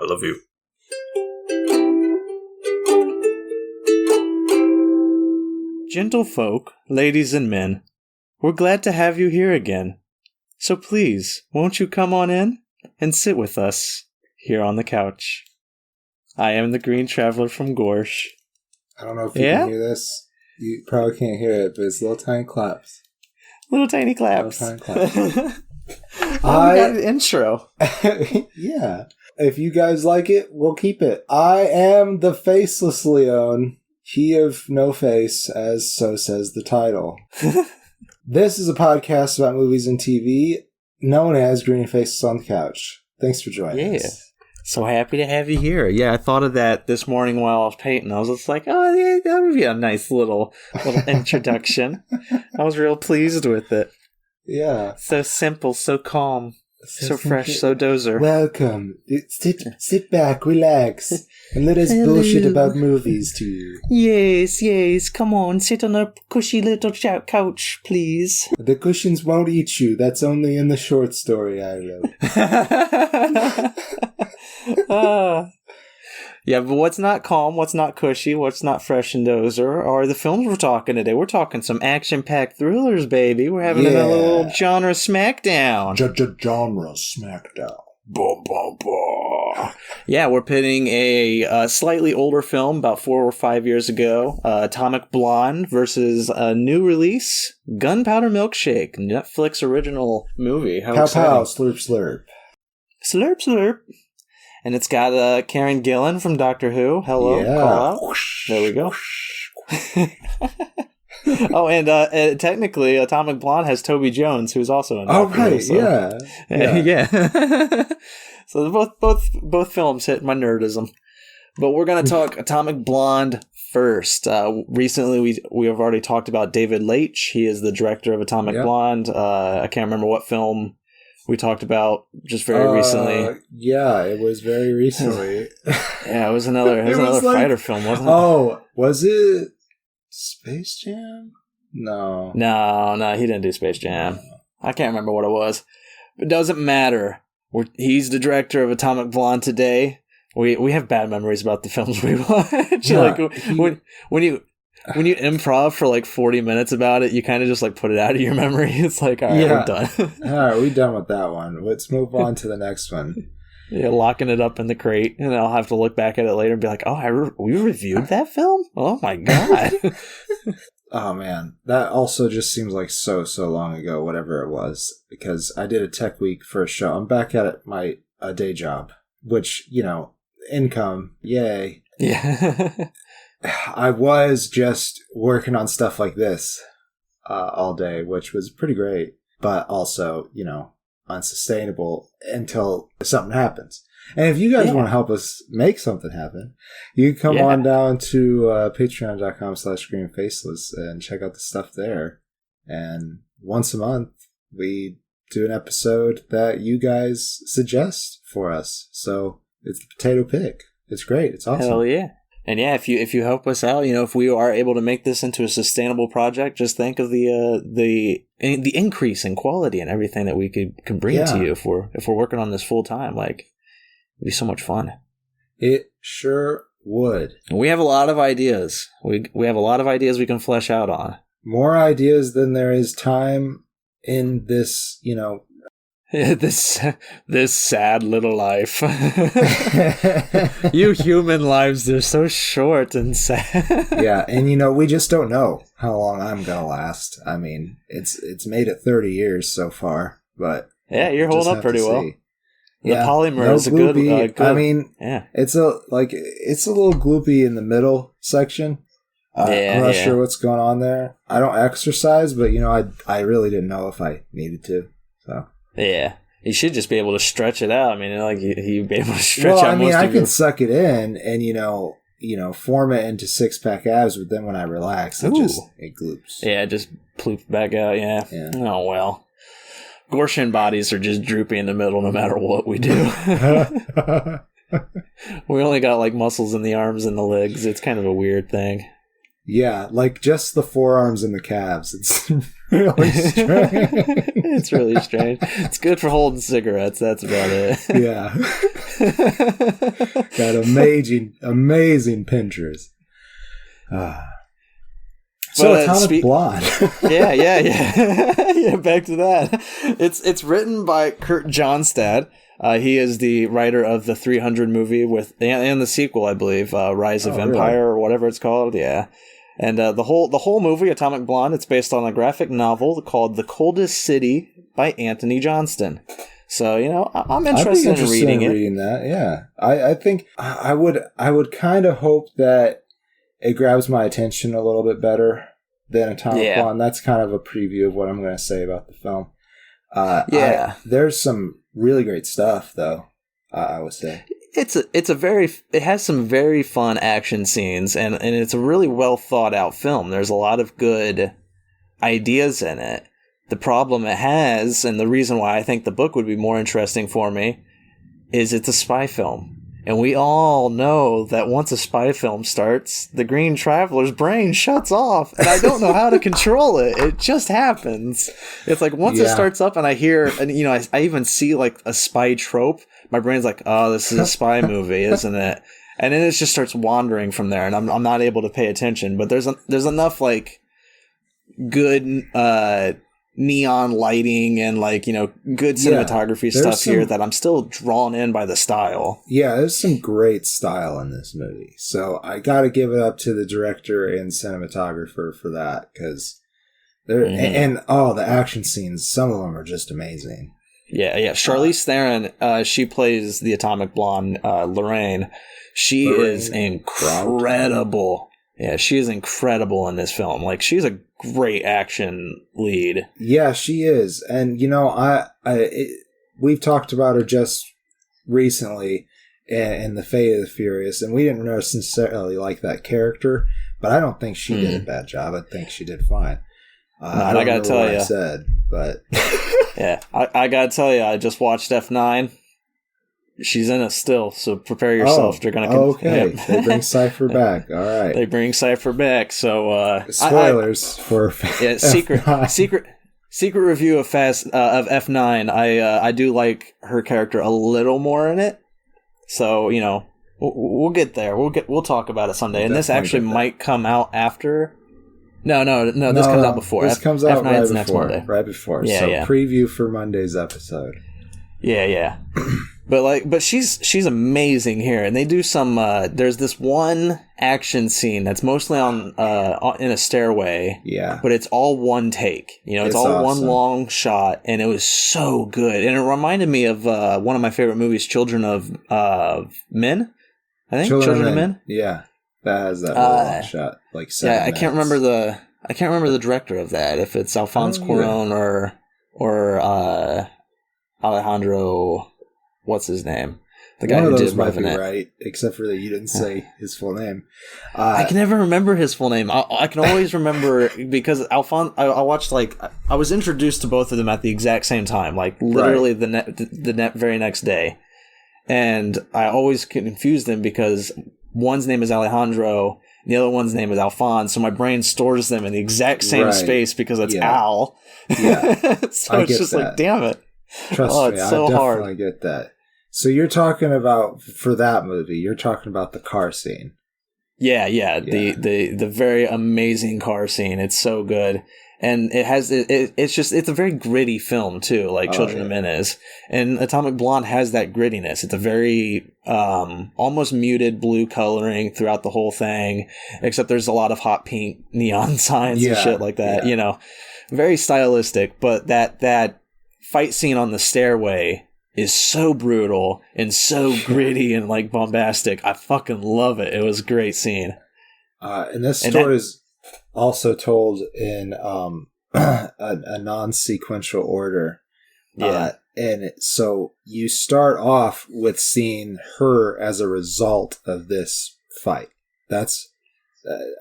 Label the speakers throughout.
Speaker 1: I love you.
Speaker 2: Gentlefolk, ladies and men, we're glad to have you here again. So please, won't you come on in and sit with us here on the couch? I am the Green Traveler from Gorsh.
Speaker 3: I don't know if you can hear this. You probably can't hear it, but it's little tiny claps.
Speaker 2: Little tiny claps.
Speaker 3: Little tiny claps.
Speaker 2: I got an intro.
Speaker 3: Yeah. If you guys like it, we'll keep it. I am the Faceless Leon. He of no face, as so says the title. This is a podcast about movies and TV, known as Green Faces on the Couch. Thanks for joining us.
Speaker 2: So happy to have you here. Yeah, I thought of that this morning while I was painting. I was just like, oh, yeah, that would be a nice little introduction. I was real pleased with it.
Speaker 3: Yeah.
Speaker 2: So simple, so calm, so fresh, so dozer.
Speaker 3: Welcome. Sit back, relax, and let us bullshit about movies to you.
Speaker 2: Yes. Come on, sit on a cushy little couch, please.
Speaker 3: The cushions won't eat you. That's only in the short story I wrote.
Speaker 2: Yeah, but what's not calm, what's not cushy, what's not fresh and dozer are the films we're talking today. We're talking some action-packed thrillers, baby. We're having a little genre Smackdown.
Speaker 3: Genre Smackdown.
Speaker 2: Boom, boom, boom. Yeah, we're pitting a slightly older film, about 4 or 5 years ago, Atomic Blonde versus a new release, Gunpowder Milkshake, Netflix original movie. How
Speaker 3: pow,
Speaker 2: exciting.
Speaker 3: pow, slurp, slurp.
Speaker 2: Slurp, slurp. And it's got Karen Gillan from Doctor Who. Hello, call out. There we go. Oh, and technically, Atomic Blonde has Toby Jones, who's also in Doctor Who. So. Yeah. So both films hit my nerdism. But we're going to talk Atomic Blonde first. Recently, we have already talked about David Leitch. He is the director of Atomic Blonde. I can't remember what film we talked about just very recently. Yeah,
Speaker 3: it was very recently.
Speaker 2: Yeah, it was another fighter film, wasn't it?
Speaker 3: Oh, was it Space Jam? No,
Speaker 2: he didn't do Space Jam. I can't remember what it was. It doesn't matter. He's the director of Atomic Blonde today. We have bad memories about the films we watch. Yeah, when you improv for like 40 minutes about it, you kind of just like put it out of your memory. It's like, all right, we're done.
Speaker 3: All right, we're done with that one. Let's move on to the next one.
Speaker 2: Yeah, locking it up in the crate, and I'll have to look back at it later and be like, oh, we reviewed that film? Oh my God.
Speaker 3: Oh man, that also just seems like so long ago, whatever it was, because I did a tech week for a show. I'm back at my day job, which, income, yay.
Speaker 2: Yeah.
Speaker 3: I was just working on stuff like this all day, which was pretty great, but also, unsustainable until something happens. And if you guys want to help us make something happen, you can come on down to patreon.com/greenfaceless and check out the stuff there. And once a month, we do an episode that you guys suggest for us. So it's the potato pick. It's great. It's awesome.
Speaker 2: Hell yeah. And yeah, if you help us out, if we are able to make this into a sustainable project, just think of the increase in quality and everything that we can bring to you if we're working on this full time. Like, it'd be so much fun.
Speaker 3: It sure would.
Speaker 2: And we have a lot of ideas. We have a lot of ideas we can flesh out on.
Speaker 3: More ideas than there is time in this,
Speaker 2: this sad little life. You human lives, they're so short and sad.
Speaker 3: Yeah, and we just don't know how long I'm gonna last. I mean, it's made it 30 years so far, but
Speaker 2: yeah, you're holding up pretty well. The polymer is a
Speaker 3: gloopy.
Speaker 2: good.
Speaker 3: I mean, it's a little gloopy in the middle section. I'm not sure what's going on there. I don't exercise, but I really didn't know if I needed to. So.
Speaker 2: Yeah, you should just be able to stretch it out. I mean, like you'd be able to stretch out.
Speaker 3: I mean, I can suck it in and form it into 6-pack abs, but then when I relax, it gloops.
Speaker 2: Yeah, it just ploops back out. Yeah. Oh well, Gorshin bodies are just droopy in the middle, no matter what we do. We only got like muscles in the arms and the legs. It's kind of a weird thing.
Speaker 3: Yeah, like just the forearms and the calves. It's really strange.
Speaker 2: It's really strange. It's good for holding cigarettes. That's about it.
Speaker 3: Yeah. Got amazing pinchers. So Atomic Blonde.
Speaker 2: Yeah. Yeah, back to that. It's written by Kurt Johnstad. He is the writer of the 300 movie and the sequel, I believe, Rise of Empire or whatever it's called. Yeah. And the whole movie, Atomic Blonde, it's based on a graphic novel called The Coldest City by Anthony Johnston. So, I'm interested in reading
Speaker 3: that. Yeah. I think I would kind of hope that it grabs my attention a little bit better than Atomic Blonde. That's kind of a preview of what I'm going to say about the film. There's some really great stuff, though, I would say.
Speaker 2: It has some very fun action scenes, and it's a really well thought out film. There's a lot of good ideas in it. The problem it has, and the reason why I think the book would be more interesting for me, is it's a spy film. And we all know that once a spy film starts, the Green Traveler's brain shuts off, and I don't know how to control it. It just happens. It's like once it starts up and I hear, and I even see like a spy trope, my brain's like, oh, this is a spy movie, isn't it? And then it just starts wandering from there, and I'm not able to pay attention. But there's enough like good neon lighting and good cinematography stuff here that I'm still drawn in by the style.
Speaker 3: Yeah, there's some great style in this movie. So I got to give it up to the director and cinematographer for that, because the action scenes, some of them are just amazing.
Speaker 2: Yeah. Charlize Theron, she plays the Atomic Blonde, Lorraine. She is incredible. Yeah, she is incredible in this film. Like, she's a great action lead.
Speaker 3: Yeah, she is. And, we've talked about her just recently in The Fate of the Furious, and we didn't necessarily like that character, but I don't think she did a bad job. I think she did fine. I gotta tell you, I said, but
Speaker 2: yeah, I gotta tell you, I just watched F9. She's in it still, so prepare yourself. They're gonna
Speaker 3: okay. They bring Cypher back. All right,
Speaker 2: they bring Cypher back. So
Speaker 3: spoilers for
Speaker 2: secret review of F9. I do like her character a little more in it. So we'll get there. We'll talk about it someday. And this actually might come out after. No. This comes out before.
Speaker 3: This comes out right before. Next Monday. Right before. Yeah, preview for Monday's episode.
Speaker 2: Yeah. But she's amazing here, and they do some. There's this one action scene that's mostly on in a stairway.
Speaker 3: Yeah,
Speaker 2: but it's all one take. It's all awesome. One long shot, and it was so good. And it reminded me of one of my favorite movies, Children of Men. I think Children of Men.
Speaker 3: Yeah, that has that long shot. Like 7 minutes.
Speaker 2: I can't remember the director of that. If it's Alfonso Cuarón or Alejandro. What's his name? The guy who did Revenant.
Speaker 3: Might be right, except for that you didn't say his full name.
Speaker 2: I can never remember his full name. I can always remember because I watched I was introduced to both of them at the exact same time, like literally the very next day, and I always confused them because one's name is Alejandro, and the other one's name is Alphonse, so my brain stores them in the exact same space because it's Al. Yeah, so it's just like, damn it.
Speaker 3: Trust me, I definitely get that. So you're talking about, for that movie, you're talking about the car scene.
Speaker 2: Yeah. The very amazing car scene. It's so good. And it's a very gritty film too, like Children of Men is. And Atomic Blonde has that grittiness. It's a very almost muted blue coloring throughout the whole thing, except there's a lot of hot pink neon signs and shit like that, Very stylistic, but that fight scene on the stairway is so brutal and so gritty and bombastic. I fucking love it. It was a great scene.
Speaker 3: And this story is also told in a non-sequential order.
Speaker 2: Yeah.
Speaker 3: And so you start off with seeing her as a result of this fight. That's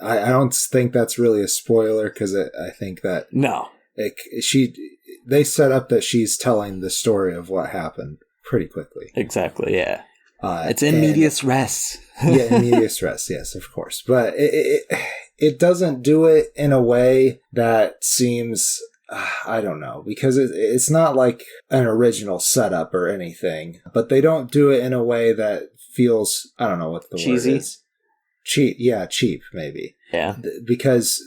Speaker 3: I don't think that's really a spoiler, because I think that they set up that she's telling the story of what happened pretty quickly.
Speaker 2: Exactly, it's in medias res.
Speaker 3: In medias res, yes, of course. But it doesn't do it in a way that seems, I don't know, because it's not like an original setup or anything, but they don't do it in a way that feels, I don't know what the
Speaker 2: cheesy.
Speaker 3: Word is. Cheap, maybe.
Speaker 2: Yeah.
Speaker 3: Because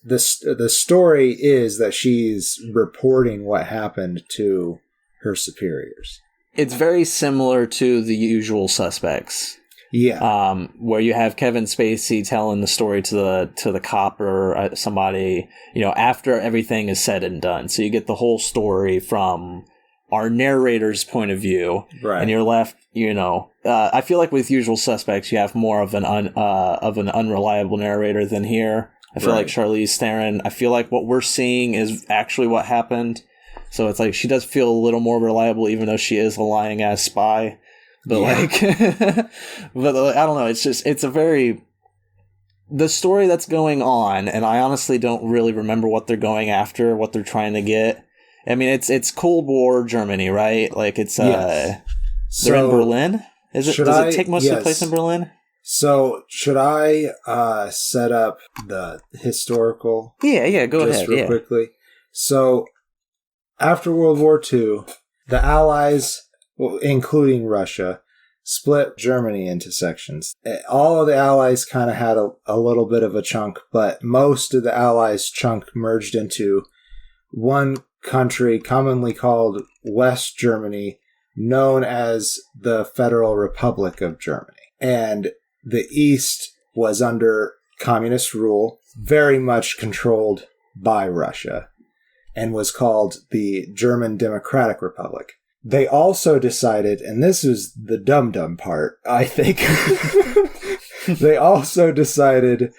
Speaker 3: the story is that she's reporting what happened to her superiors.
Speaker 2: It's very similar to The Usual Suspects.
Speaker 3: Yeah.
Speaker 2: Where you have Kevin Spacey telling the story to the cop or somebody, after everything is said and done. So you get the whole story from our narrator's point of view,
Speaker 3: right?
Speaker 2: And you're left, I feel like with Usual Suspects, you have more of an unreliable narrator than here. I feel like Charlize Theron, I feel like what we're seeing is actually what happened. So it's like she does feel a little more reliable, even though she is a lying ass spy. But but I don't know. It's a very, the story that's going on, and I honestly don't really remember what they're going after, what they're trying to get. I mean, it's Cold War Germany, right? Like it's they're in Berlin. Does it take most of the place in Berlin?
Speaker 3: So should I set up the historical?
Speaker 2: Yeah. Go ahead.
Speaker 3: Real quickly. So after World War II, the Allies, including Russia, split Germany into sections. All of the Allies kind of had a little bit of a chunk, but most of the Allies' chunk merged into one country commonly called West Germany, known as the Federal Republic of Germany. And the East was under communist rule, very much controlled by Russia, and was called the German Democratic Republic. They also decided, and this is the dum-dum part, I think, they also decided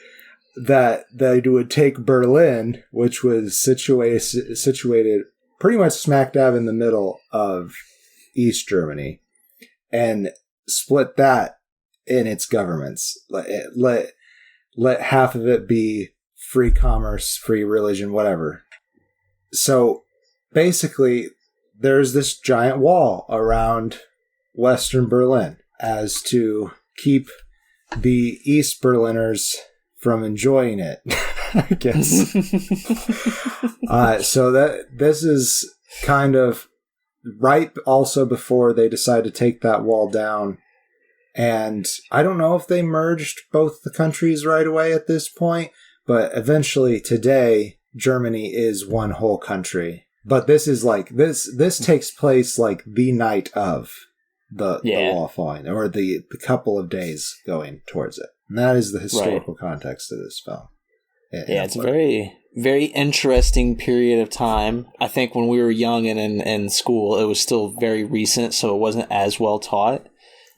Speaker 3: that they would take Berlin, which was situated pretty much smack dab in the middle of East Germany, and split that in its governments. Let half of it be free commerce, free religion, whatever. So basically, there's this giant wall around Western Berlin as to keep the East Berliners from enjoying it, I guess. So this is kind of right also before they decide to take that wall down. And I don't know if they merged both the countries right away at this point, but eventually today, Germany is one whole country. But this is like, this takes place like the night of the wall falling, or the couple of days going towards it. And that is the historical context of this film.
Speaker 2: It's a very, very interesting period of time. I think when we were young and in school, it was still very recent, so it wasn't as well taught.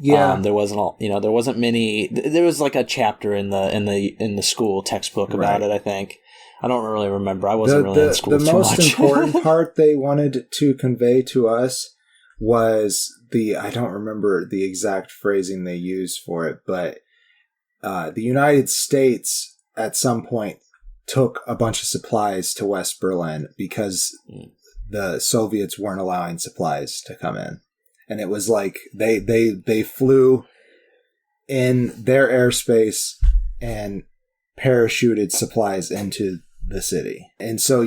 Speaker 2: Yeah, there wasn't many. There was like a chapter in the school textbook about it, I think. I don't really remember. I wasn't really in school too much. The most important part they wanted to convey to us was I don't remember the exact phrasing they used for it, but the United States at some point took a bunch of supplies to West Berlin because the Soviets weren't allowing supplies to come in. And it was like they flew in their airspace and parachuted supplies into the city. And so,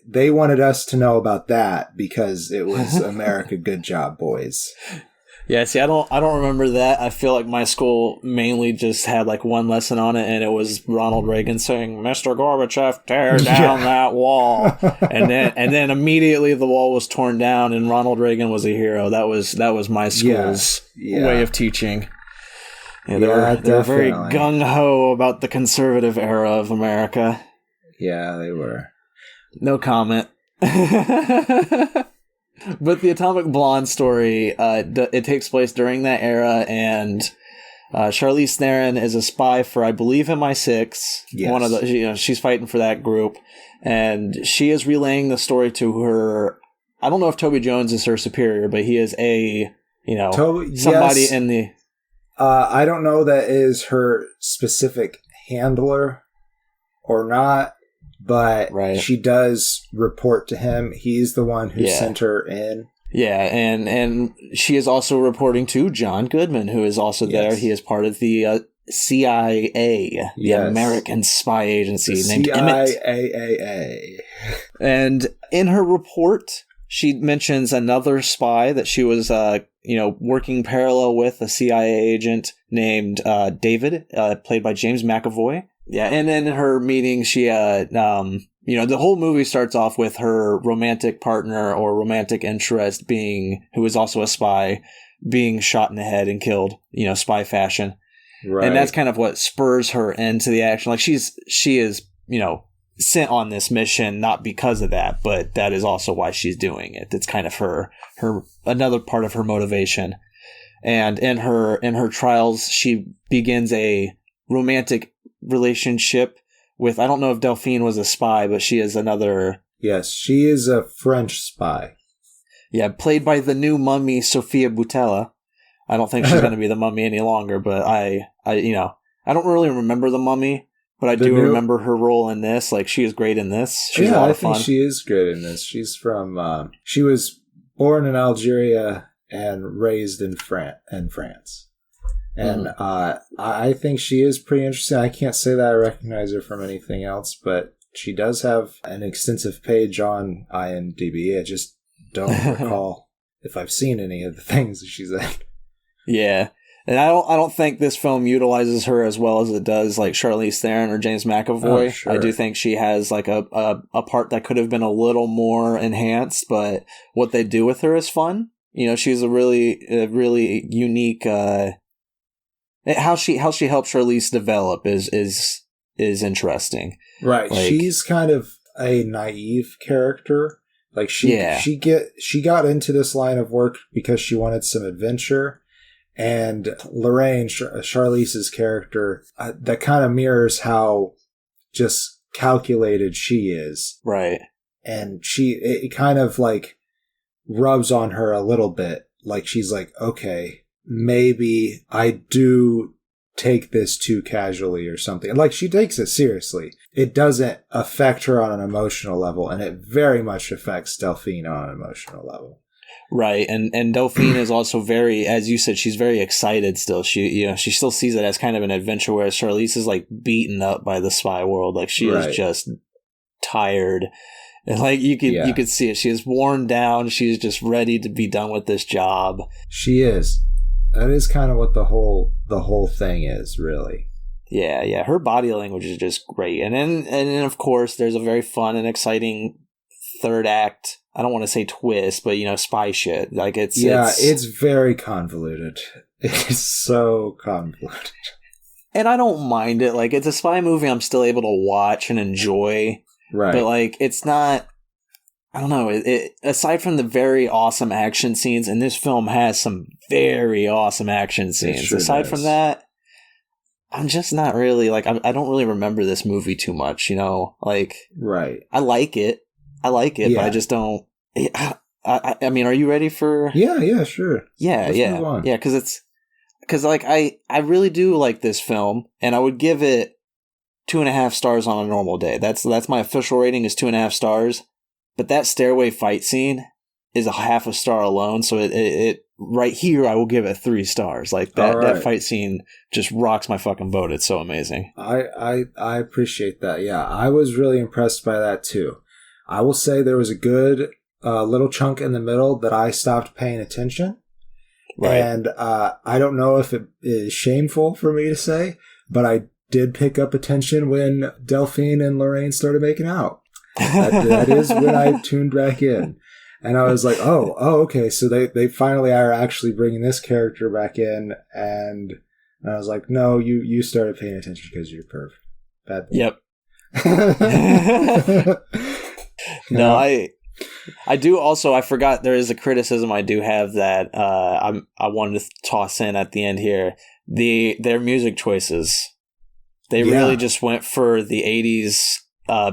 Speaker 2: they wanted us to know about that because it was America, good job, boys. Yeah, see, I don't remember that. I feel like my school mainly just had like one lesson on it, and it was Ronald Reagan saying, "Mr. Gorbachev, tear down that wall," and then immediately the wall was torn down, and Ronald Reagan was a hero. That was my school's way of teaching. They were very gung ho about the conservative era of America.
Speaker 3: Yeah, they were.
Speaker 2: No comment. But the Atomic Blonde story, it takes place during that era, and Charlize Theron is a spy for, I believe, MI6. Yes. One of the, she's fighting for that group, and she is relaying the story to her. I don't know if Toby Jones is her superior, but he is somebody in the.
Speaker 3: I don't know that is her specific handler or not. But she does report to him. He's the one who sent her in.
Speaker 2: Yeah, and she is also reporting to John Goodman, who is also there. He is part of the CIA, the American spy agency named
Speaker 3: CIA.
Speaker 2: And in her report, she mentions another spy that she was, working parallel with, a CIA agent named David, played by James McAvoy. Yeah, and in her meeting, she, the whole movie starts off with her romantic partner or romantic interest who is also a spy, being shot in the head and killed, spy fashion. Right. And that's kind of what spurs her into the action. Like she is, sent on this mission not because of that, but that is also why she's doing it. It's kind of her another part of her motivation. And in her trials, she begins a romantic relationship with, I don't know if Delphine was a spy, but she is another.
Speaker 3: Yes, she is a French spy.
Speaker 2: Yeah, played by the new mummy, Sophia Boutella. I don't think she's going to be the mummy any longer, but I don't really remember the mummy, but I do remember her role in this. Like, she is great in this. She's a lot of fun. I think
Speaker 3: she is great in this. She's from, she was born in Algeria and raised in France. And I think she is pretty interesting. I can't say that I recognize her from anything else, but she does have an extensive page on IMDb. I just don't recall if I've seen any of the things that she's in.
Speaker 2: Yeah, and I don't think this film utilizes her as well as it does like Charlize Theron or James McAvoy. Oh, sure. I do think she has like a part that could have been a little more enhanced, but what they do with her is fun. She's a really unique. How she helps Charlize develop is interesting.
Speaker 3: Right, like, she's kind of a naive character. Like she got into this line of work because she wanted some adventure. And Lorraine, Charlize's character, that kind of mirrors how just calculated she is.
Speaker 2: Right.
Speaker 3: And it kind of like rubs on her a little bit. Like she's like, okay, maybe I do take this too casually or something. Like she takes it seriously. It doesn't affect her on an emotional level, and it very much affects Delphine on an emotional level.
Speaker 2: Right, and Delphine is also very, as you said, she's very excited still. She still sees it as kind of an adventure, whereas Charlize is like beaten up by the spy world. Like she is just tired, and like you could see it. She is worn down. She's just ready to be done with this job.
Speaker 3: She is. That is kind of what the whole thing is, really.
Speaker 2: Yeah. Her body language is just great, and then of course there's a very fun and exciting third act. I don't want to say twist, but spy shit. Like it's very convoluted. It's so convoluted.
Speaker 3: And
Speaker 2: I don't mind it. Like it's a spy movie I'm still able to watch and enjoy. Right. But like it's not, I don't know, it aside from the very awesome action scenes, and this film has some very awesome action scenes. Sure aside from that, I'm just not really like I don't really remember this movie too much, like
Speaker 3: right.
Speaker 2: I like it, but I just don't. I mean, are you ready for?
Speaker 3: Yeah, sure.
Speaker 2: Yeah, because like I really do like this film, and I would give it 2.5 stars on a normal day. That's my official rating is 2.5 stars. But that stairway fight scene is a 0.5 star alone, so it right here I will give it 3 stars. Like that fight scene just rocks my fucking boat. It's so amazing.
Speaker 3: I appreciate that. Yeah, I was really impressed by that too. I will say there was a good little chunk in the middle that I stopped paying attention. Right. And I don't know if it is shameful for me to say, but I did pick up attention when Delphine and Lorraine started making out. That is when I tuned back in. And I was like, oh, okay. So they finally are actually bringing this character back in. And I was like, no, you started paying attention because you're perv. Bad boy.
Speaker 2: Yep. No, I do also, I forgot there is a criticism I do have that I wanted to toss in at the end here. Their music choices. They really just went for the 80s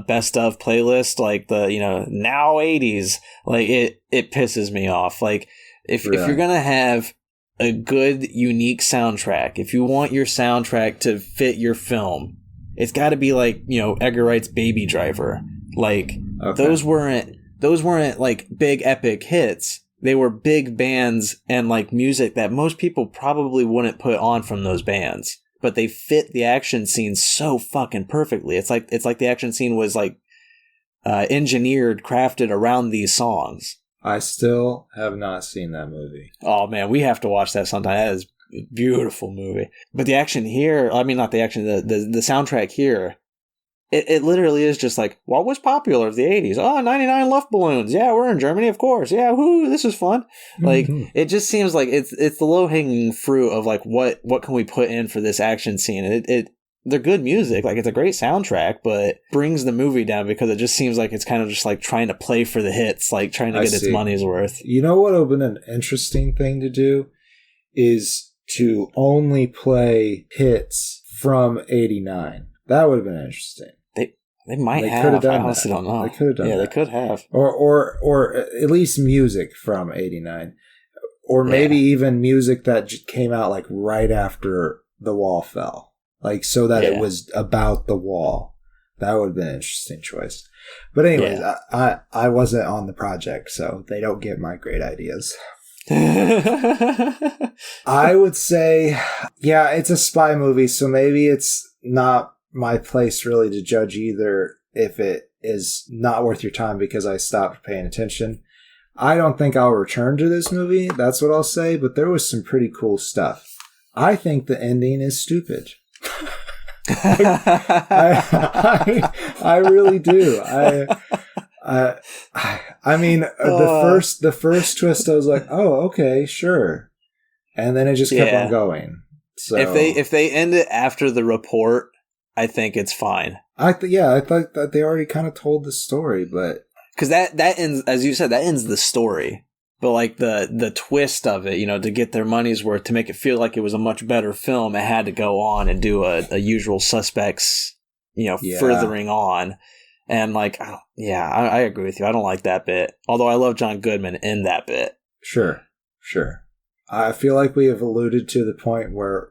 Speaker 2: best of playlist, like the, now 80s. Like it pisses me off. Like if you're going to have a good, unique soundtrack, if you want your soundtrack to fit your film, it's got to be like, Edgar Wright's Baby Driver. Like those weren't like big epic hits. They were big bands and like music that most people probably wouldn't put on from those bands. but they fit the action scene so fucking perfectly. It's like the action scene was like engineered, crafted around these songs.
Speaker 3: I still have not seen that movie.
Speaker 2: Oh man, we have to watch that sometime. That is a beautiful movie. But the action here, I mean, not the action, the soundtrack here, it literally is just like, what was popular of the 80s? Oh, 99 Luft balloons. Yeah, we're in Germany, of course. Yeah, whoo, this is fun. Like, it just seems like it's the low-hanging fruit of like, what can we put in for this action scene? They're good music, like it's a great soundtrack, but brings the movie down because it just seems like it's kind of just like trying to play for the hits, like trying to get its money's worth.
Speaker 3: You know what would have been an interesting thing to do is to only play hits from 89. That would have been interesting.
Speaker 2: They might have. I honestly don't know.
Speaker 3: They could have done that.
Speaker 2: Yeah, they could have.
Speaker 3: Or at least music from 89. Or maybe even music that came out like right after the wall fell. Like so that it was about the wall. That would have been an interesting choice. But anyways, I wasn't on the project, so they don't get my great ideas. I would say, yeah, it's a spy movie, so maybe it's not my place really to judge either if it is not worth your time because I stopped paying attention. I don't think I'll return to this movie, that's what I'll say, but there was some pretty cool stuff. I think the ending is stupid. I really do. I mean, the first twist, I was like, oh, okay, sure, and then it just kept on going. So
Speaker 2: if they end it after the report, I think it's fine.
Speaker 3: I thought that they already kind of told the story, but
Speaker 2: because that ends, as you said, that ends the story. But like the twist of it, to get their money's worth, to make it feel like it was a much better film, it had to go on and do a Usual Suspects, furthering on. And like, I agree with you. I don't like that bit. Although I love John Goodman in that bit.
Speaker 3: Sure. I feel like we have alluded to the point where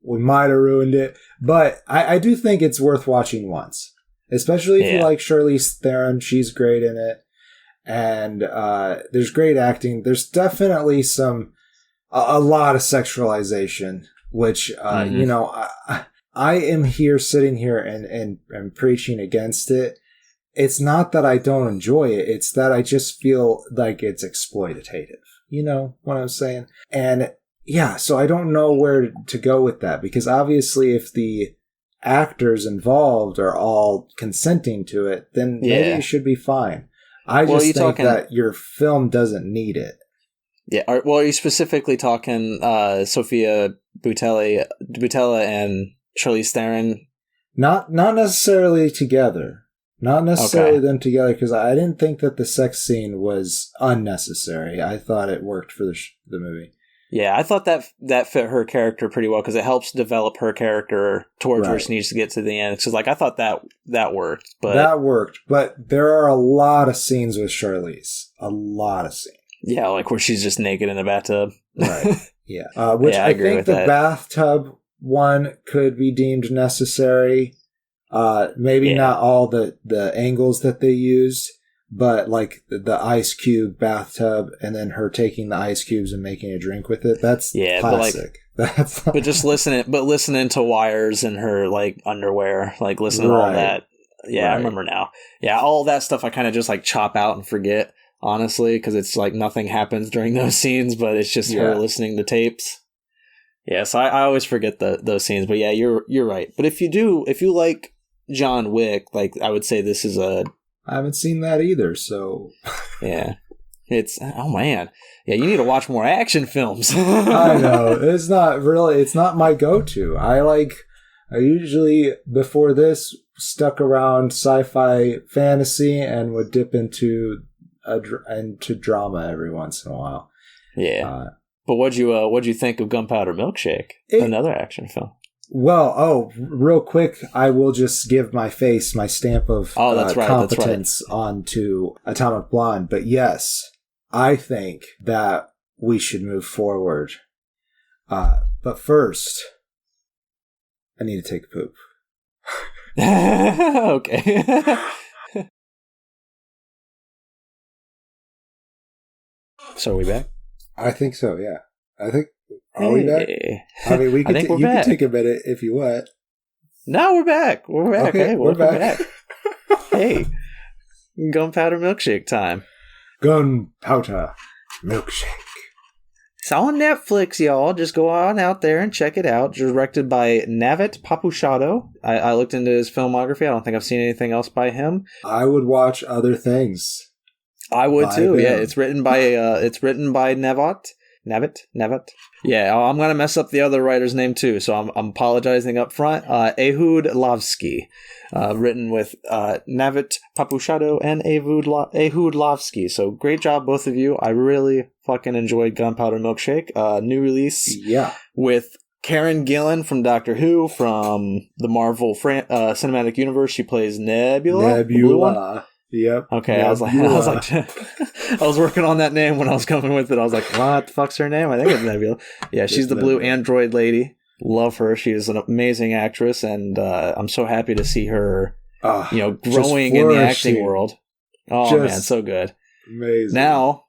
Speaker 3: we might have ruined it, but I do think it's worth watching once, especially if you like Charlize Theron. She's great in it, and there's great acting. There's definitely a lot of sexualization, which I am sitting here and preaching against it. It's not that I don't enjoy it; it's that I just feel like it's exploitative. You know what I'm saying? And yeah, so I don't know where to go with that, because obviously if the actors involved are all consenting to it, then maybe it should be fine. I just think that your film doesn't need it.
Speaker 2: Yeah, are you specifically talking Sophia Boutella and Charlize Theron? Not
Speaker 3: necessarily together. Not necessarily them together, because I didn't think that the sex scene was unnecessary. I thought it worked for the movie.
Speaker 2: Yeah, I thought that fit her character pretty well, because it helps develop her character towards where she needs to get to the end. Because like I thought that worked, but
Speaker 3: that worked. But there are a lot of scenes with Charlize, a lot of scenes.
Speaker 2: Yeah, like where she's just naked in a bathtub.
Speaker 3: Right. Yeah. Which I think the bathtub one could be deemed necessary. Maybe not all the angles that they used, but like the ice cube bathtub, and then her taking the ice cubes and making a drink with it. That's classic.
Speaker 2: But just listening to wires in her like underwear, like listening to all that. Yeah, I remember now. Yeah, all that stuff I kind of just like chop out and forget, honestly, because it's like nothing happens during those scenes, but it's just her listening to tapes. Yeah, so I always forget those scenes. But yeah, you're right. But if you like John Wick, like I would say this is
Speaker 3: I haven't seen that either, so
Speaker 2: yeah. It's man. Yeah, you need to watch more action films.
Speaker 3: I know. It's not my go-to. I usually before this stuck around sci-fi fantasy and would dip into drama every once in a while.
Speaker 2: Yeah. But what'd you think of Gunpowder Milkshake? Another action film.
Speaker 3: Well, real quick, I will just give my stamp of competence onto Atomic Blonde. But yes, I think that we should move forward. But first, I need to take a poop.
Speaker 2: Okay. So are we back?
Speaker 3: I think so, yeah. I think Are we back? I mean, we can you can take a minute if you want.
Speaker 2: No, we're back. We're back.
Speaker 3: Okay,
Speaker 2: hey,
Speaker 3: we're back.
Speaker 2: Hey, Gunpowder Milkshake time.
Speaker 3: Gunpowder Milkshake.
Speaker 2: It's on Netflix, y'all. Just go on out there and check it out. Directed by Navet Papuchado. I looked into his filmography. I don't think I've seen anything else by him.
Speaker 3: I would watch other things.
Speaker 2: I would too. Yeah, it's written by Navet. Yeah, I'm gonna mess up the other writer's name too, so I'm apologizing up front. Ehud Lavsky, written with Navet Papuchado and Ehud Lavsky. So great job, both of you. I really fucking enjoyed Gunpowder Milkshake. New release.
Speaker 3: Yeah.
Speaker 2: With Karen Gillan from Doctor Who, from the Marvel Cinematic Universe. She plays Nebula.
Speaker 3: Yep.
Speaker 2: Okay, Nebula. I was working on that name when I was coming with it. I was like, what the fuck's her name? I think it's Nebula. Yeah, she's the blue android lady. Love her. She is an amazing actress, and I'm so happy to see her, growing in the acting world. Oh man, so good.
Speaker 3: Amazing.
Speaker 2: Now,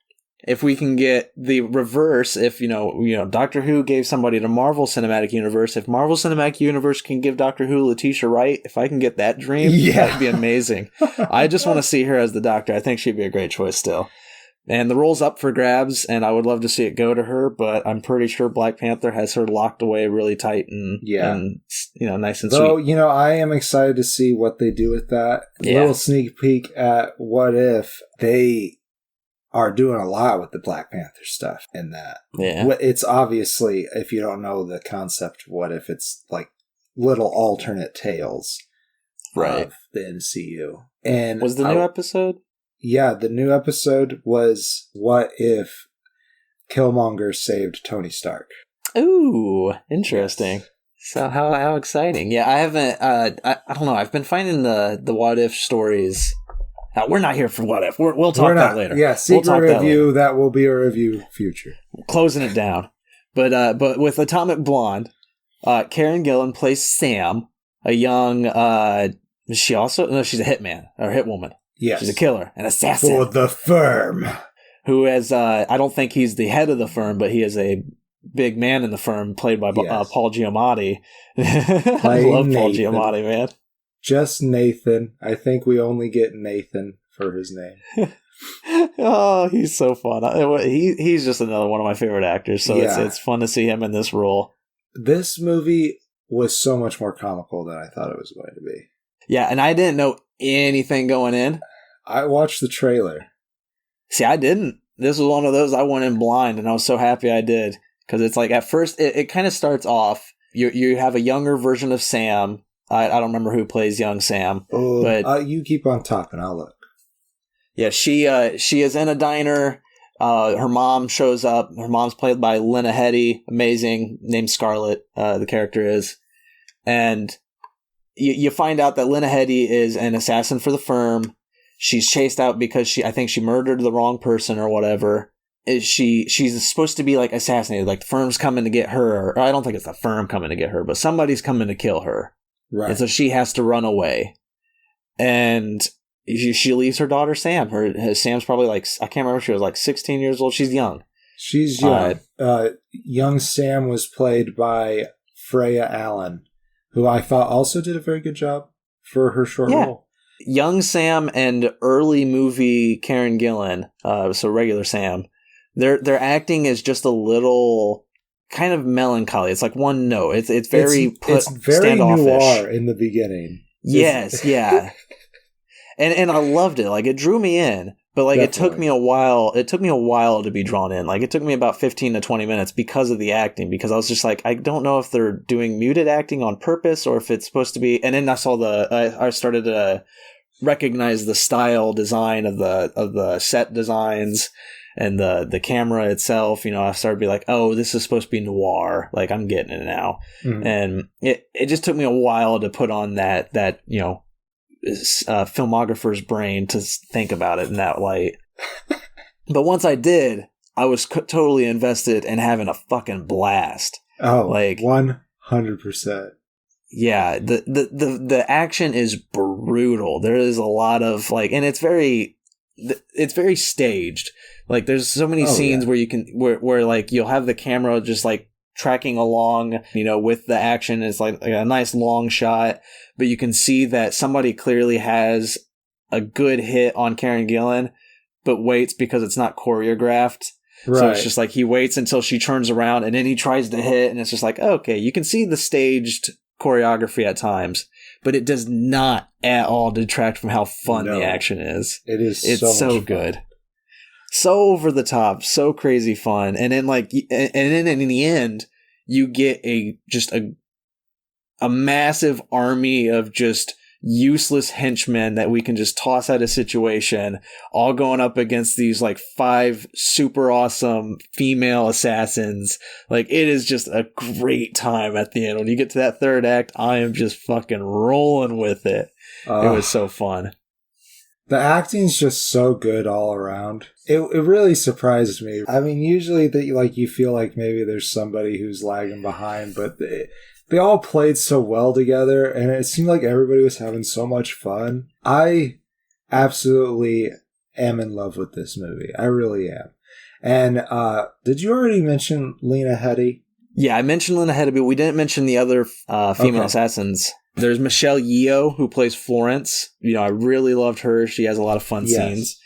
Speaker 2: if we can get the reverse, if Doctor Who gave somebody to Marvel Cinematic Universe, if Marvel Cinematic Universe can give Doctor Who Letitia Wright, if I can get that dream, that'd be amazing. I just want to see her as the Doctor. I think she'd be a great choice still. And the role's up for grabs, and I would love to see it go to her, but I'm pretty sure Black Panther has her locked away really tight and nice and sweet.
Speaker 3: Though, I am excited to see what they do with that. Yeah. Little sneak peek at what if they are doing a lot with the Black Panther stuff in that.
Speaker 2: Yeah.
Speaker 3: It's obviously, if you don't know the concept, what if it's like little alternate tales of the MCU. And
Speaker 2: was the new episode?
Speaker 3: Yeah, the new episode was what if Killmonger saved Tony Stark.
Speaker 2: Ooh, interesting. Yes. So how exciting. Yeah, I haven't, I don't know, I've been finding the what if stories. We're not here for what if. We'll talk that later.
Speaker 3: Yeah, secret review. That will be a review future.
Speaker 2: Closing it down. But with Atomic Blonde, Karen Gillan plays Sam, a young, she's a hitman, or hitwoman.
Speaker 3: Yes.
Speaker 2: She's a killer, an assassin.
Speaker 3: For the firm.
Speaker 2: Who has, I don't think he's the head of the firm, but he is a big man in the firm, played by Paul Giamatti. I love Paul Giamatti, man.
Speaker 3: Just Nathan. I think we only get Nathan for his name.
Speaker 2: Oh, he's so fun. He's just another one of my favorite actors, so it's fun to see him in this role.
Speaker 3: This movie was so much more comical than I thought it was going to be.
Speaker 2: Yeah, and I didn't know anything going in.
Speaker 3: I watched the trailer.
Speaker 2: See, I didn't. This was one of those I went in blind, and I was so happy I did. Because it's like, at first, it kind of starts off, you have a younger version of Sam. I don't remember who plays young Sam.
Speaker 3: But you keep on talking, I'll look.
Speaker 2: Yeah, she is in a diner. Her mom shows up. Her mom's played by Lena Headey, amazing, named Scarlett, the character is. And you find out that Lena Headey is an assassin for the firm. She's chased out because I think she murdered the wrong person or whatever. She's supposed to be like assassinated, like the firm's coming to get her. Or I don't think it's the firm coming to get her, but somebody's coming to kill her.
Speaker 3: Right.
Speaker 2: And so she has to run away. And she leaves her daughter Sam. Sam's probably like, I can't remember if she was like 16 years old. She's young.
Speaker 3: She's young. Young Sam was played by Freya Allen, who I thought also did a very good job for her short role.
Speaker 2: Young Sam and early movie Karen Gillan, so regular Sam, their acting is just a little kind of melancholy. It's like one note. It's very
Speaker 3: noir in the beginning.
Speaker 2: Yes, yeah. And I loved it. Like, it drew me in, but like Definitely. It took me a while. It took me a while to be drawn in. Like, it took me about 15 to 20 minutes because of the acting, because I was just like, I don't know if they're doing muted acting on purpose or if it's supposed to be. And then I started to recognize the style design of the set designs and the camera itself. I started to be like, oh, this is supposed to be noir. Like, I'm getting it now. Mm-hmm. And it just took me a while to put on that filmographer's brain to think about it in that light. But once I did, I was totally invested and having a fucking blast.
Speaker 3: Oh, like 100%.
Speaker 2: Yeah, the action is brutal. There is a lot of and it's very staged. Like, there's so many scenes where you can where like you'll have the camera just like tracking along, with the action. It's like a nice long shot, but you can see that somebody clearly has a good hit on Karen Gillan, but waits because it's not choreographed. Right. So it's just like he waits until she turns around and then he tries to hit, and it's just like, okay, you can see the staged choreography at times, but it does not at all detract from how fun the action is. It's so good. So over the top, so crazy fun. And then in the end, you get a massive army of just useless henchmen that we can just toss out of situation, all going up against these 5 super awesome female assassins. It is just a great time at the end. When you get to that third act, I am just fucking rolling with it. It was so fun.
Speaker 3: The acting's just so good all around. It really surprised me. I mean, usually that you feel like maybe there's somebody who's lagging behind, but they all played so well together, and it seemed like everybody was having so much fun. I absolutely am in love with this movie. I really am. And did you already mention Lena Headey?
Speaker 2: Yeah, I mentioned Lena Headey, but we didn't mention the other female assassins. There's Michelle Yeoh, who plays Florence. I really loved her. She has a lot of fun scenes.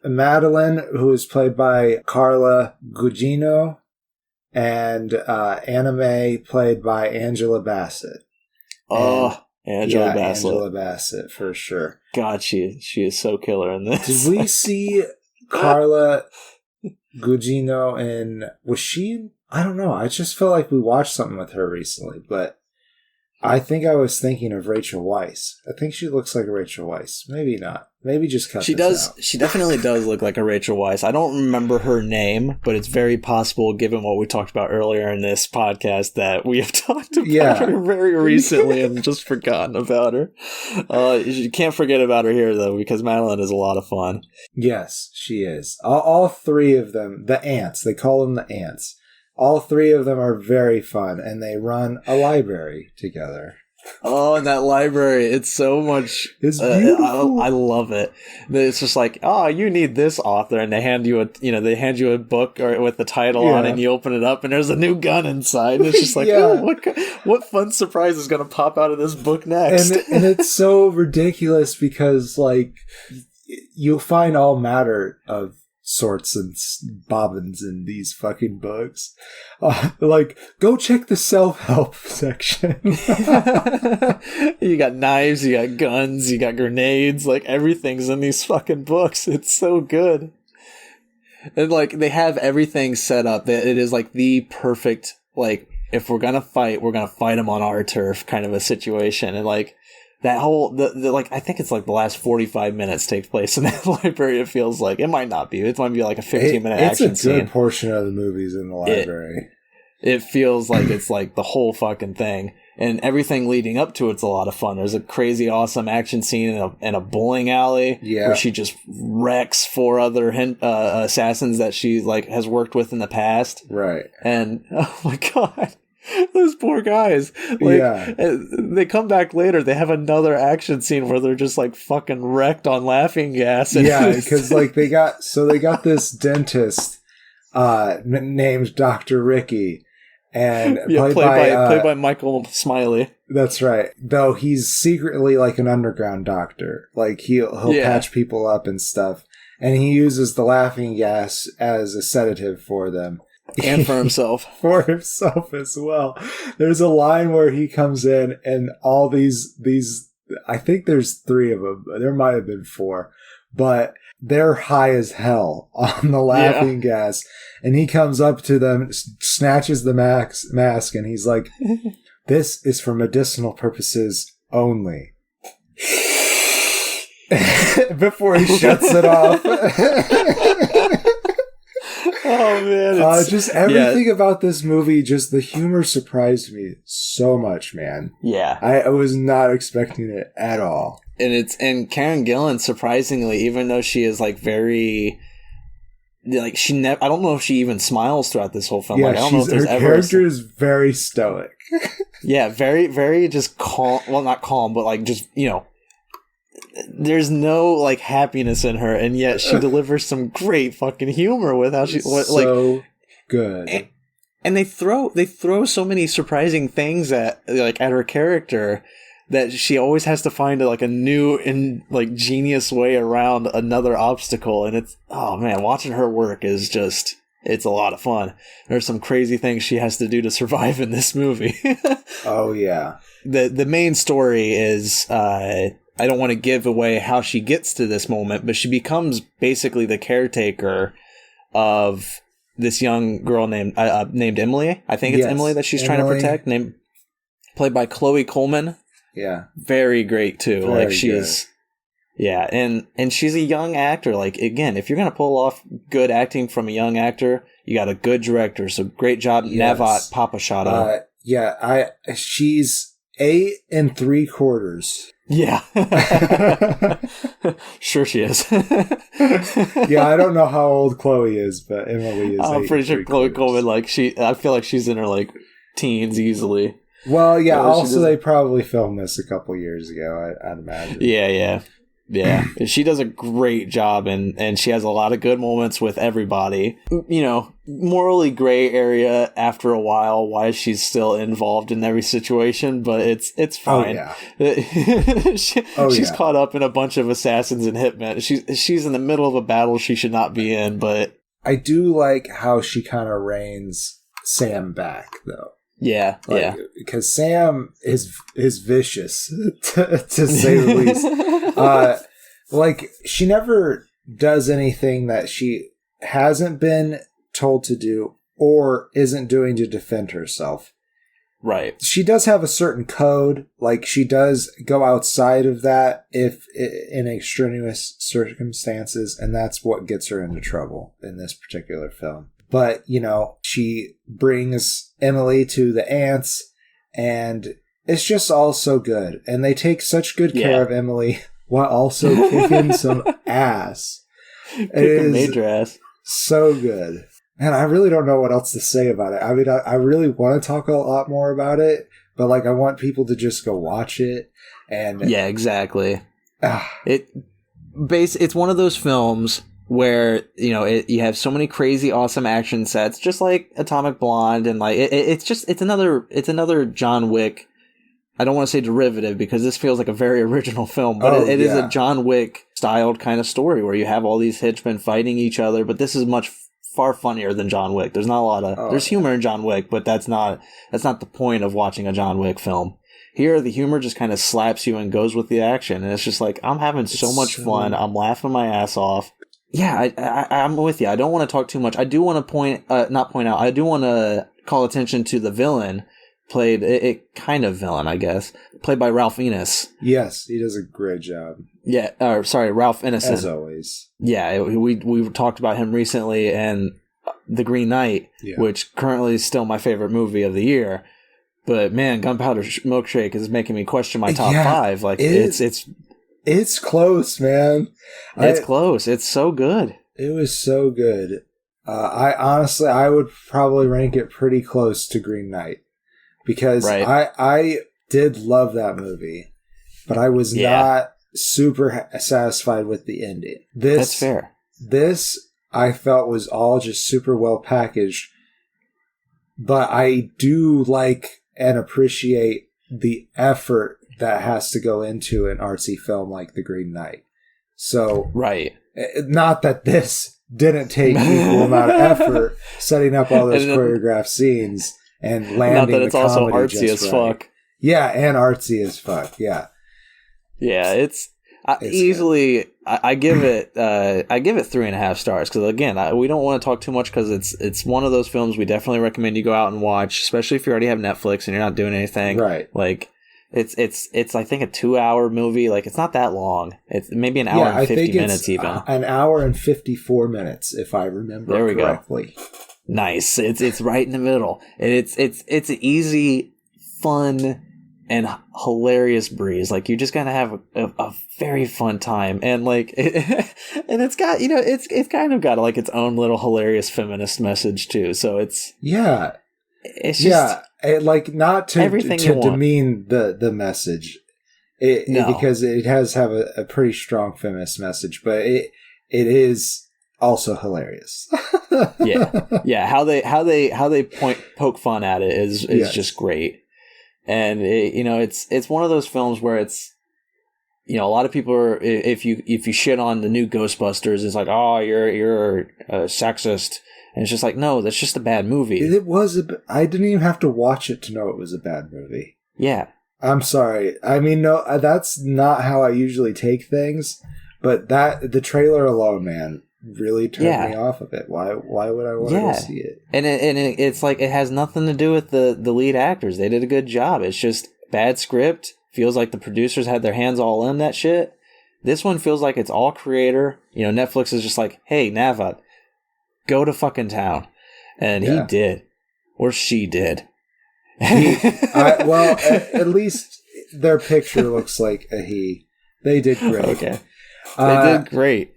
Speaker 3: Madeline, who is played by Carla Gugino. And Anna Mae, played by Angela Bassett.
Speaker 2: Angela Bassett.
Speaker 3: Angela Bassett, for sure.
Speaker 2: God, she is so killer in this.
Speaker 3: Did we see Carla Gugino was she in? I don't know. I just felt like we watched something with her recently, but I think I was thinking of Rachel Weisz. I think she looks like a Rachel Weisz. Maybe not. Maybe just cut this out.
Speaker 2: She definitely does look like a Rachel Weisz. I don't remember her name, but it's very possible, given what we talked about earlier in this podcast, that we have talked about her very recently and just forgotten about her. You can't forget about her here, though, because Madeline is a lot of fun.
Speaker 3: Yes, she is. All 3 of them, the ants, they call them the ants. All 3 of them are very fun, and they run a library together.
Speaker 2: Oh, and that library, it's so much...
Speaker 3: It's beautiful.
Speaker 2: I love it. It's just like, you need this author, and they hand you a book with the title on it, and you open it up, and there's a new gun inside, and it's just like, what fun surprise is going to pop out of this book next?
Speaker 3: And it's so ridiculous because, you'll find all matter of sorts and bobbins in these fucking books. Go check the self-help section.
Speaker 2: You got knives, you got guns, you got grenades, everything's in these fucking books. It's so good. And they have everything set up that it is the perfect, if we're gonna fight them on our turf kind of a situation. And that whole, I think it's the last 45 minutes takes place in that library, it feels like. It might not be. It might be a 15-minute action scene.
Speaker 3: It's a good portion of the movies in the library.
Speaker 2: It feels like it's the whole fucking thing. And everything leading up to it's a lot of fun. There's a crazy, awesome action scene in a bowling alley where she just wrecks 4 other assassins that she has worked with in the past.
Speaker 3: Right.
Speaker 2: And, oh my God. Those poor guys. They come back later. They have another action scene where they're just fucking wrecked on laughing gas.
Speaker 3: Because they got this dentist named Dr. Ricky, and played by
Speaker 2: Michael Smiley.
Speaker 3: That's right. Though he's secretly an underground doctor. He'll patch people up and stuff, and he uses the laughing gas as a sedative for them.
Speaker 2: And for himself.
Speaker 3: For himself as well. There's a line where he comes in and all these I think there's 3 of them. There might have been 4. But they're high as hell on the laughing gas. And he comes up to them, snatches the mask, and he's like, "This is for medicinal purposes only." Before he shuts it off.
Speaker 2: Oh man!
Speaker 3: Just everything about this movie, just the humor surprised me so much, man.
Speaker 2: Yeah,
Speaker 3: I was not expecting it at all.
Speaker 2: And Karen Gillan, surprisingly, even though she is very, I don't know if she even smiles throughout this whole film.
Speaker 3: Yeah, her character is very stoic.
Speaker 2: Yeah, very, very just calm. Well, not calm, but just there's no happiness in her, and yet she delivers some great fucking humor with how she
Speaker 3: so good.
Speaker 2: And they throw so many surprising things at her character that she always has to find like a new and like genius way around another obstacle. And it's, oh man, watching her work is just, it's a lot of fun. There's some crazy things she has to do to survive in this movie.
Speaker 3: Oh yeah.
Speaker 2: The main story is, I don't want to give away how she gets to this moment, but she becomes basically the caretaker of this young girl named Emily. I think it's Emily that she's trying to protect. Played by Chloe Coleman.
Speaker 3: Yeah.
Speaker 2: Very great too.
Speaker 3: Very
Speaker 2: like she's good. Yeah, and she's a young actor. Like again, if you're gonna pull off good acting from a young actor, you got a good director. So great job, Navat Papashada.
Speaker 3: She's 8 3/4.
Speaker 2: Yeah. Sure she is.
Speaker 3: Yeah, I don't know how old Chloe is, but Emily is.
Speaker 2: I'm pretty sure Chloe Coleman, I feel like she's in her like teens easily.
Speaker 3: Well, yeah, also they probably filmed this a couple years ago, I'd imagine.
Speaker 2: Yeah. She does a great job, and she has a lot of good moments with everybody. You know, morally gray area after a while why she's still involved in every situation, but it's fine. Oh, yeah. She's caught up in a bunch of assassins and hitmen. She's in the middle of a battle she should not be in, but
Speaker 3: I do like how she kind of reins Sam back, though.
Speaker 2: Yeah,
Speaker 3: because Sam is vicious to say the least. She never does anything that she hasn't been told to do or isn't doing to defend herself.
Speaker 2: Right.
Speaker 3: She does have a certain code. Like she does go outside of that if in extraneous circumstances, and that's what gets her into trouble in this particular film. But, you know, she brings Emily to the ants, and it's just all so good. And they take such good care of Emily while also kicking some ass.
Speaker 2: Kicking major ass.
Speaker 3: So good. And I really don't know what else to say about it. I mean, I really want to talk a lot more about it, but I want people to just go watch it. And
Speaker 2: yeah, exactly. It's one of those films where, you know, you have so many crazy, awesome action sets, just like Atomic Blonde, and it's another John Wick. I don't want to say derivative because this feels like a very original film, but it is a John Wick styled kind of story where you have all these henchmen fighting each other, but this is far funnier than John Wick. There's not a lot of there's humor in John Wick, but that's not the point of watching a John Wick film. Here, the humor just kind of slaps you and goes with the action, and it's just like I'm having so much fun. I'm laughing my ass off. Yeah, I'm with you. I don't want to talk too much. I do want to I do want to call attention to the villain, played I guess, played by Ralph Fiennes.
Speaker 3: Yes, he does a great job.
Speaker 2: Yeah, Ralph Ineson.
Speaker 3: As always.
Speaker 2: Yeah, we talked about him recently in The Green Knight, which currently is still my favorite movie of the year. But man, Gunpowder Milkshake is making me question my top 5. Like
Speaker 3: it's close, man.
Speaker 2: It's close. It's so good.
Speaker 3: It was so good. I would probably rank it pretty close to Green Knight because I did love that movie, but I was not super satisfied with the ending.
Speaker 2: That's fair.
Speaker 3: This I felt was all just super well packaged, but I do like and appreciate the effort that has to go into an artsy film like The Green Knight. So, not that this didn't take equal amount of effort setting up all those choreographed scenes and landing not that it's the also artsy as fuck. Yeah, and artsy as fuck. Yeah.
Speaker 2: Yeah, it's easily. I give it 3.5 stars because again, we don't want to talk too much because it's one of those films we definitely recommend you go out and watch, especially if you already have Netflix and you're not doing anything.
Speaker 3: Right.
Speaker 2: Like. It's I think a 2-hour movie. Like it's not that long. It's maybe an hour and 50 minutes even.
Speaker 3: An hour and 54 minutes if I remember correctly.
Speaker 2: Go. Nice. It's right in the middle. And it's an easy, fun, and hilarious breeze. Like you're just gonna have a very fun time. And like and it's got it's kind of got like its own little hilarious feminist message too. So it's it's just
Speaker 3: not to demean the message, because it has have a pretty strong feminist message, but it is Also hilarious.
Speaker 2: Yeah. How they poke fun at it is just great. And it's one of those films where it's, a lot of people are, if you shit on the new Ghostbusters, it's like, oh, you're a sexist. And it's just like, no, that's just a bad movie.
Speaker 3: It was I didn't even have to watch it to know it was a bad movie.
Speaker 2: Yeah.
Speaker 3: I'm sorry. I mean, no, that's not how I usually take things. But the trailer alone, man, really turned me off of it. Why would I want to go see it?
Speaker 2: And it's like, it has nothing to do with the lead actors. They did a good job. It's just bad script. Feels like the producers had their hands all in that shit. This one feels like it's all creator. Netflix is just like, hey, Nava, go to fucking town. And he did. Or she did.
Speaker 3: At least their picture looks like a he. They did great.
Speaker 2: Okay. They did great.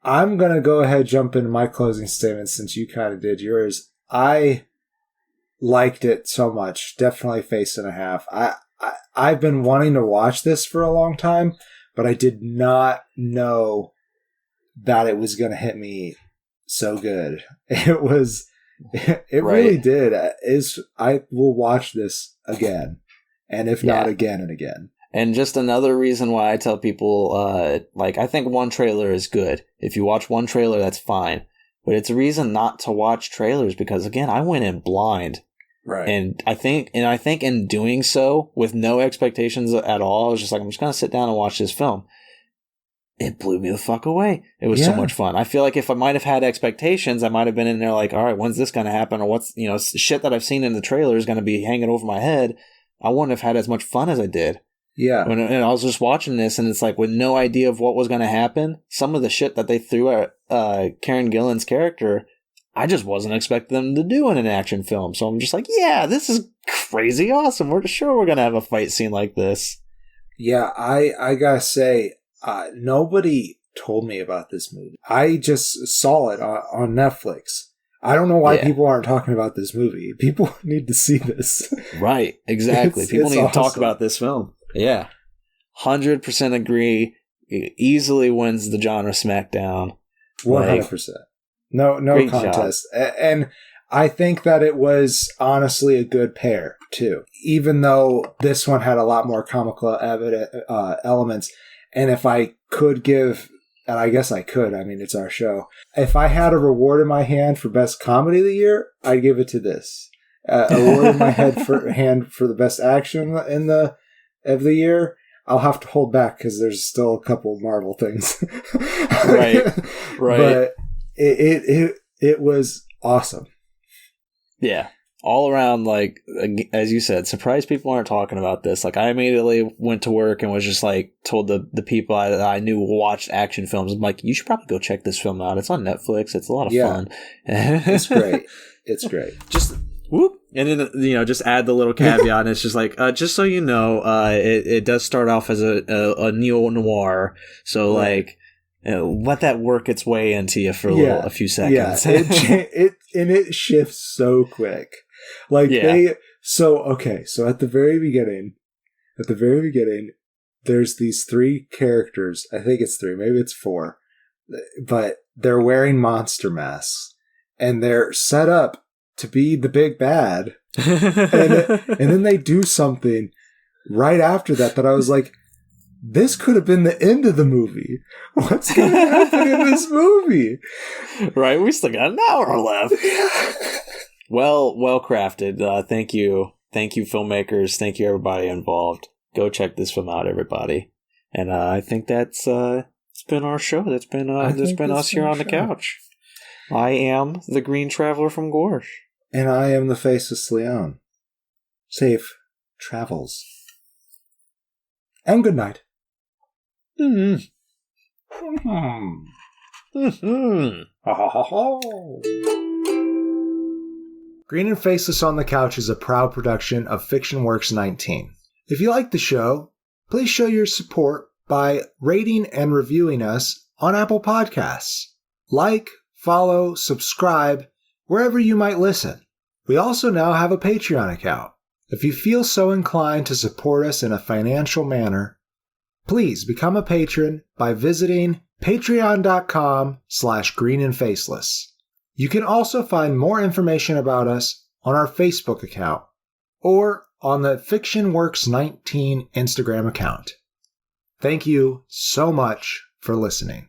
Speaker 3: I'm going to go ahead and jump into my closing statement since you kind of did yours. I liked it so much. Definitely face and a half. I've been wanting to watch this for a long time, but I did not know that it was going to hit me so good. It really did. I will watch this again, and if not again and again.
Speaker 2: And just another reason why I tell people, I think one trailer is good. If you watch one trailer, that's fine. But it's a reason not to watch trailers because, again, I went in blind.
Speaker 3: Right.
Speaker 2: And I think in doing so, with no expectations at all, I was just like, I'm just going to sit down and watch this film. It blew me the fuck away. It was so much fun. I feel like if I might have had expectations, I might have been in there like, all right, when's this going to happen? Or what's, shit that I've seen in the trailer is going to be hanging over my head. I wouldn't have had as much fun as I did.
Speaker 3: Yeah.
Speaker 2: And I was just watching this, and it's like, with no idea of what was going to happen, some of the shit that they threw at Karen Gillan's character, I just wasn't expecting them to do in an action film. So I'm just like, yeah, this is crazy awesome. We're going to have a fight scene like this.
Speaker 3: Yeah, I gotta say, nobody told me about this movie. I just saw it on Netflix. I don't know why people aren't talking about this movie. People need to see this.
Speaker 2: Right, exactly. People need to talk about this film. Yeah. 100% agree. It easily wins the genre Smackdown.
Speaker 3: 100%. No contest. Job. And I think that it was honestly a good pair, too. Even though this one had a lot more comical elements. And if I could give, and I guess I could, I mean, it's our show. If I had a reward in my hand for best comedy of the year, I'd give it to this. Award in my hand for the best action of the year, I'll have to hold back because there's still a couple of Marvel things.
Speaker 2: Right.
Speaker 3: But it was awesome.
Speaker 2: Yeah. All around, like, as you said, surprised people aren't talking about this. Like, I immediately went to work and was just like, told the people I knew watched action films, I'm like, you should probably go check this film out. It's on Netflix. It's a lot of fun.
Speaker 3: It's great. It's great.
Speaker 2: Just whoop. And then, just add the little caveat, and it's just like, just so you know, it does start off as a neo-noir. So, right. Let that work its way into you for a few seconds.
Speaker 3: Yeah, it shifts so quick. Like so at the very beginning, there's these three characters. I think it's three, maybe it's four, but they're wearing monster masks, and they're set up to be the big bad, and then they do something right after that I was like, this could have been the end of the movie. What's going to happen in this movie?
Speaker 2: Right, we still got an hour left. Well crafted. Thank you, filmmakers. Thank you, everybody involved. Go check this film out, everybody. And I think that's it's been our show. That's been us here on the couch. I am the Green Traveler from Gorsh.
Speaker 3: And I am the Faceless Leon. Safe travels. And good night.
Speaker 2: Mm-hmm.
Speaker 3: Mm-hmm. Ha ha ha ha. Green and Faceless on the Couch is a proud production of FictionWorks 19. If you like the show, please show your support by rating and reviewing us on Apple Podcasts. Like, follow, subscribe, wherever you might listen. We also now have a Patreon account. If you feel so inclined to support us in a financial manner, please become a patron by visiting patreon.com/greenandfaceless. You can also find more information about us on our Facebook account or on the FictionWorks19 Instagram account. Thank you so much for listening.